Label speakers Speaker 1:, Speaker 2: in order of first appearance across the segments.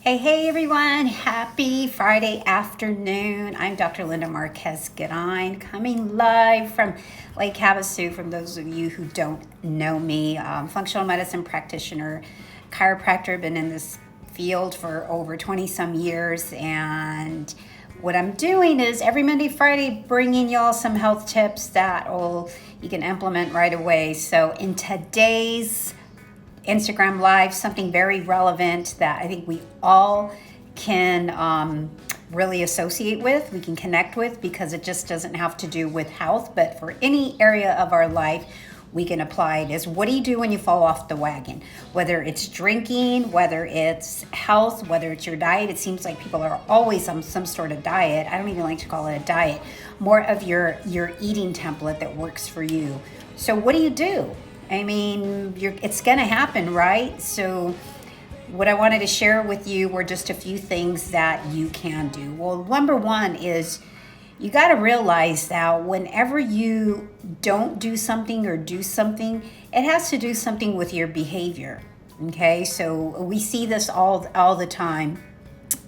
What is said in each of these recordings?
Speaker 1: Hey everyone, happy Friday afternoon. I'm Dr. Linda Marquez Goodine, coming live from Lake Havasu. For those of you who don't know me, functional medicine practitioner, chiropractor, been in this field for over 20 some years. And what I'm doing is every Monday, Friday, bringing y'all some health tips that you can implement right away. So in today's Instagram Live, something very relevant that I think we all can really associate with, we can connect with, because it just doesn't have to do with health, but for any area of our life, we can apply it. Is what do you do when you fall off the wagon? Whether it's drinking, whether it's health, whether it's your diet. It seems like people are always on some sort of diet. I don't even like to call it a diet. More of your eating template that works for you. So what do you do? I mean, it's going to happen, right? So what I wanted to share with you were just a few things that you can do. Well, number one is you got to realize that whenever you don't do something or do something, it has to do something with your behavior. Okay, so we see this all the time.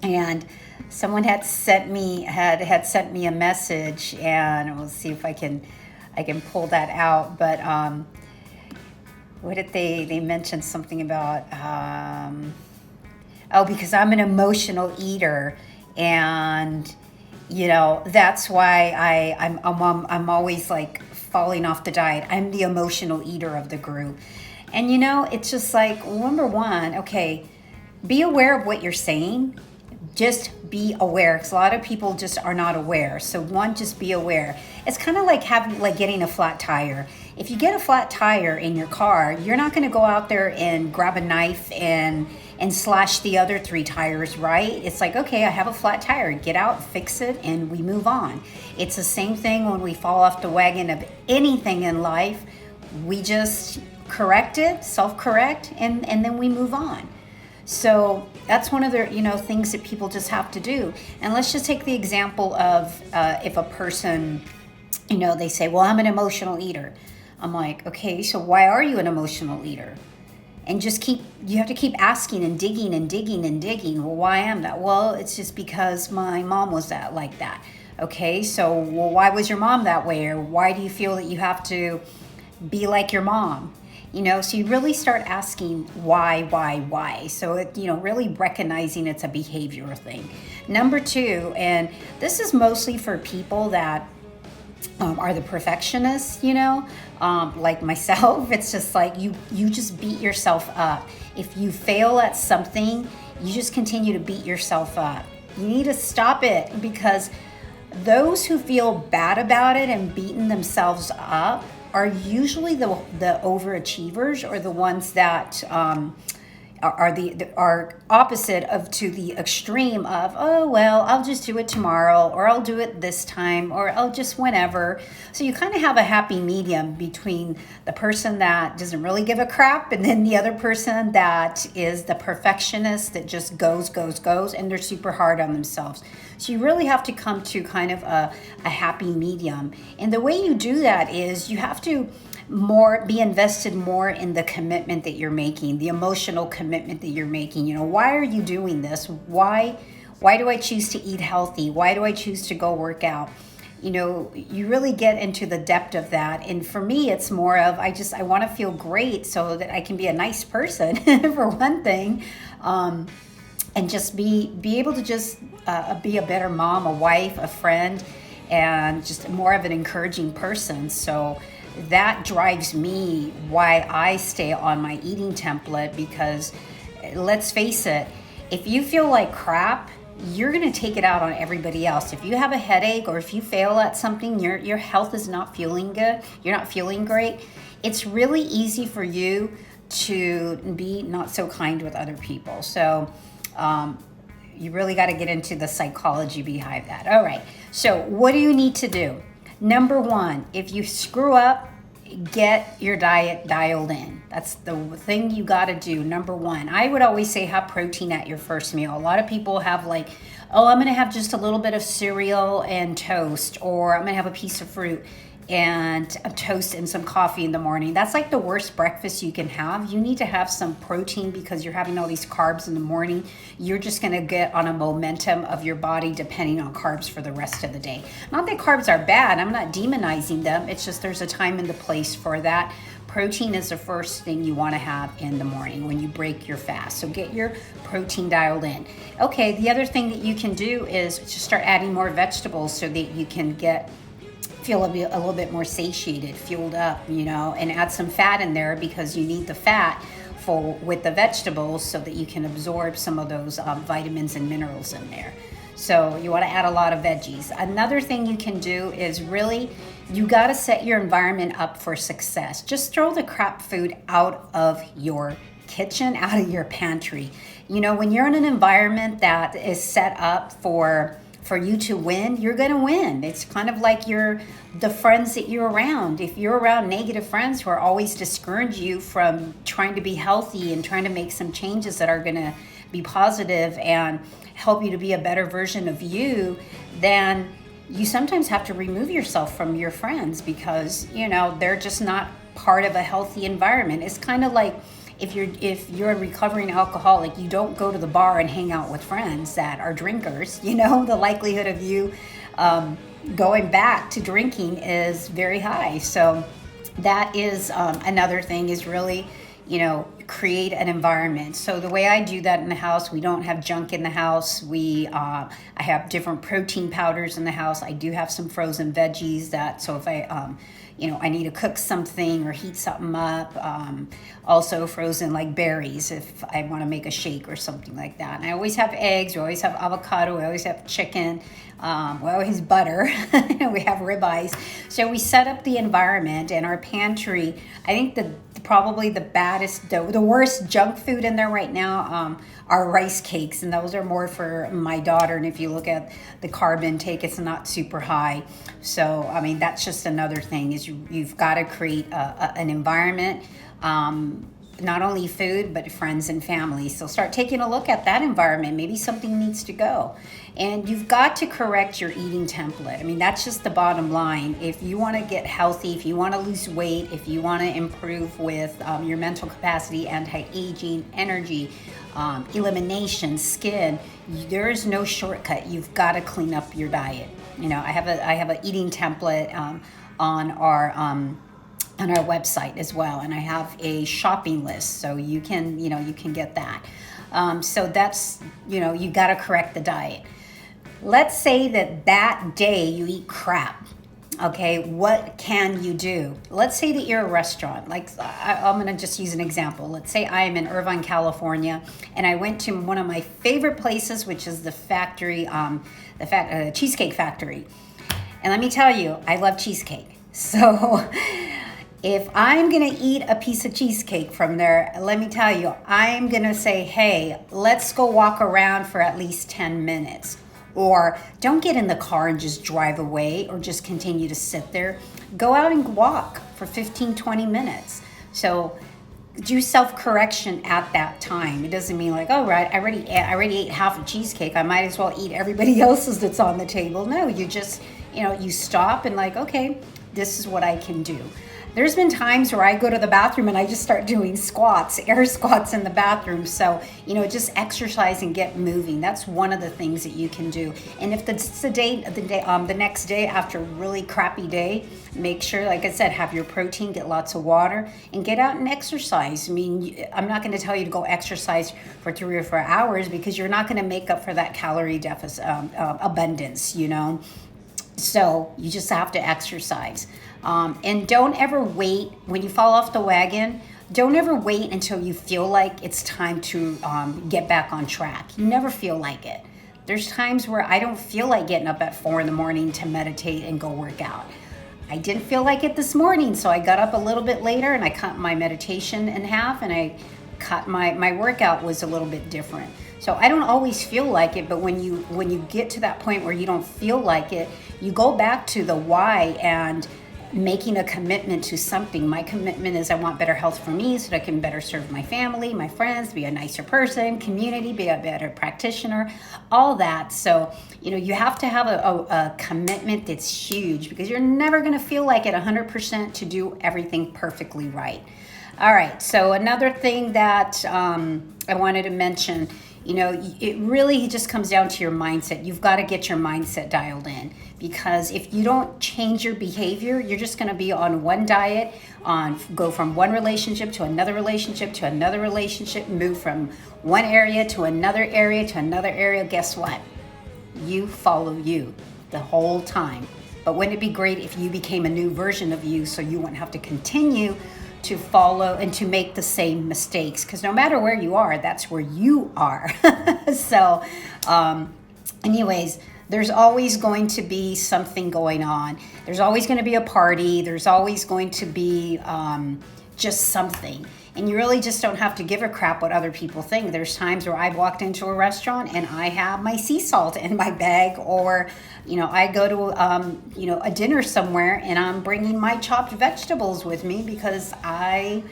Speaker 1: And someone had sent me a message, and we'll see if I can pull that out. But what did they mentioned something about because I'm an emotional eater, and that's why I'm always like falling off the diet. I'm the emotional eater of the group. And it's just like, number one, okay, be aware of what you're saying. Just be aware, because a lot of people just are not aware. So one, just be aware. It's kind of like getting a flat tire. If you get a flat tire in your car, you're not going to go out there and grab a knife and slash the other three tires, right? It's like, okay, I have a flat tire. Get out, fix it, and we move on. It's the same thing when we fall off the wagon of anything in life. We just correct it, self-correct, and then we move on. So that's one of the things that people just have to do. And let's just take the example of if a person, they say, well, I'm an emotional eater. I'm like, okay, so why are you an emotional eater? And you have to keep asking and digging and digging and digging. Well, why am that? Well, it's just because my mom was like that. Okay, so why was your mom that way? Or why do you feel that you have to be like your mom? So you really start asking why. So really recognizing it's a behavioral thing. Number two, and this is mostly for people that are the perfectionists, like myself. It's just like you just beat yourself up. If you fail at something, you just continue to beat yourself up. You need to stop it, because those who feel bad about it and beating themselves up are usually the overachievers, or the ones that are opposite of to the extreme of, oh well, I'll just do it tomorrow, or I'll do it this time, or I'll just whenever. So you kind of have a happy medium between the person that doesn't really give a crap, and then the other person that is the perfectionist that just goes, and they're super hard on themselves. So you really have to come to kind of a happy medium. And the way you do that is you have to be invested more in the commitment that you're making, the emotional commitment that you're making. Why are you doing this? Why do I choose to eat healthy? Why do I choose to go work out? You really get into the depth of that. And for me, it's more of, I want to feel great so that I can be a nice person, for one thing. And just be able to just be a better mom, a wife, a friend, and just more of an encouraging person. So that drives me why I stay on my eating template, because let's face it, if you feel like crap, you're going to take it out on everybody else. If you have a headache, or if you fail at something, your health is not feeling good, you're not feeling great, it's really easy for you to be not so kind with other people. So you really got to get into the psychology behind that. All right, so what do you need to do? Number one, if you screw up, get your diet dialed in. That's the thing you got to do. Number one, I would always say have protein at your first meal. A lot of people have like, oh, I'm going to have just a little bit of cereal and toast, or I'm going to have a piece of fruit. and a toast and some coffee in the morning. That's like the worst breakfast you can have. You need to have some protein because you're having all these carbs in the morning. You're just going to get on a momentum of your body depending on carbs for the rest of the day. Not that carbs are bad. I'm not demonizing them. It's just there's a time and a place for that. Protein is the first thing you want to have in the morning when you break your fast. So get your protein dialed in. Okay, the other thing that you can do is just start adding more vegetables so that you can feel a little bit more satiated, fueled up, and add some fat in there because you need the fat with the vegetables so that you can absorb some of those vitamins and minerals in there. So you want to add a lot of veggies. Another thing you can do is really, you got to set your environment up for success. Just throw the crap food out of your kitchen, out of your pantry. When you're in an environment that is set up for you to win, you're going to win. It's kind of like the friends that you're around. If you're around negative friends who are always discourage you from trying to be healthy and trying to make some changes that are going to be positive and help you to be a better version of you, then you sometimes have to remove yourself from your friends because, they're just not part of a healthy environment. It's kind of like if you're a recovering alcoholic, you don't go to the bar and hang out with friends that are drinkers. The likelihood of you going back to drinking is very high. So that is another thing is really, create an environment. So the way I do that in the house, we don't have junk in the house. I have different protein powders in the house. I do have some frozen veggies so if I need to cook something or heat something up. Also frozen like berries if I want to make a shake or something like that. And I always have eggs, we always have avocado, we always have chicken, we always butter, we have ribeyes. So we set up the environment and our pantry. I think probably the worst junk food in there right now are rice cakes, and those are more for my daughter. And if you look at the carb intake, it's not super high. So that's just another thing is you've got to create an environment, not only food but friends and family. So start taking a look at that environment. Maybe something needs to go, and you've got to correct your eating template. That's just the bottom line. If you want to get healthy, if you want to lose weight, if you want to improve with your mental capacity, anti-aging, energy, elimination, skin, there is no shortcut. You've got to clean up your diet. I have an eating template on our website as well, and I have a shopping list, so you can get that. So that's you got to correct the diet. Let's say that day you eat crap. Okay, what can you do? Let's say that you're a restaurant. Like I'm going to just use an example. Let's say I am in Irvine, California, and I went to one of my favorite places, which is the factory, Cheesecake Factory. And let me tell you, I love cheesecake. So if I'm going to eat a piece of cheesecake from there, let me tell you, I'm going to say, hey, let's go walk around for at least 10 minutes. Or don't get in the car and just drive away or just continue to sit there. Go out and walk for 15, 20 minutes. So do self-correction at that time. It doesn't mean like, oh, right, I already ate half a cheesecake. I might as well eat everybody else's that's on the table. No, you just, you stop and like, okay, this is what I can do. There's been times where I go to the bathroom and I just start doing air squats in the bathroom. So, just exercise and get moving. That's one of the things that you can do. And if the next day after a really crappy day, make sure, like I said, have your protein, get lots of water, and get out and exercise. I'm not going to tell you to go exercise for 3 or 4 hours because you're not going to make up for that calorie deficit, abundance, So you just have to exercise. And don't ever wait when you fall off the wagon. Don't ever wait until you feel like it's time to get back on track. You never feel like it. There's times where I don't feel like getting up at 4 a.m. to meditate and go work out. I didn't feel like it this morning, so I got up a little bit later and I cut my meditation in half, and I cut my workout was a little bit different. So I don't always feel like it, but when you get to that point where you don't feel like it, you go back to the why and making a commitment to something. My commitment is I want better health for me so that I can better serve my family, my friends, be a nicer person, community, be a better practitioner, all that. So, you have to have a commitment that's huge, because you're never going to feel like it 100% to do everything perfectly right. All right, so another thing that I wanted to mention, it really just comes down to your mindset. You've got to get your mindset dialed in, because if you don't change your behavior, you're just going to be on one diet, go from one relationship to another relationship to another relationship, move from one area to another area to another area. Guess what? You follow you the whole time. But wouldn't it be great if you became a new version of you, so you wouldn't have to continue to follow and to make the same mistakes? Because no matter where you are, that's where you are. So anyways, there's always going to be something going on. There's always going to be a party. There's always going to be just something. And you really just don't have to give a crap what other people think. There's times where I've walked into a restaurant and I have my sea salt in my bag, or I go to a dinner somewhere and I'm bringing my chopped vegetables with me because I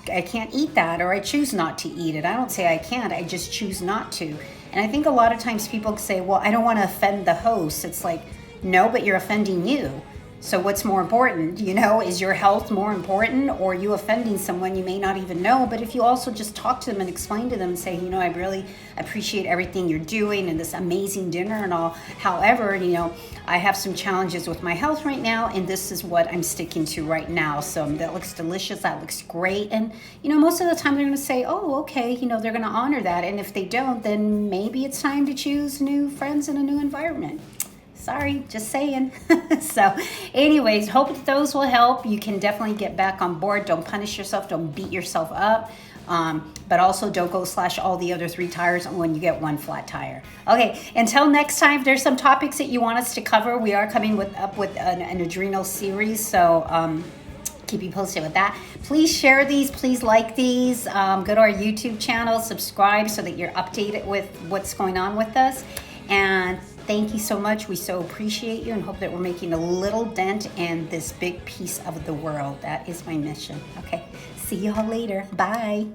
Speaker 1: can't eat that, or I choose not to eat it. I don't say I can't, I just choose not to. And I think a lot of times people say, well, I don't want to offend the host. It's like, no, but you're offending you. So what's more important, is your health more important, or are you offending someone you may not even know? But if you also just talk to them and explain to them and say, I really appreciate everything you're doing and this amazing dinner and all. However, I have some challenges with my health right now, and this is what I'm sticking to right now. So that looks delicious. That looks great. And, most of the time they're going to say, oh, okay, they're going to honor that. And if they don't, then maybe it's time to choose new friends in a new environment. Sorry, just saying. So anyways, hope that those will help. You can definitely get back on board. Don't punish yourself. Don't beat yourself up. But also don't go slash all the other 3 tires when you get one flat tire. Okay, until next time, if there's some topics that you want us to cover, we are coming up with an adrenal series. So keep you posted with that. Please share these. Please like these. Go to our YouTube channel, subscribe so that you're updated with what's going on with us. And thank you so much. We so appreciate you and hope that we're making a little dent in this big piece of the world. That is my mission. Okay. See y'all later. Bye.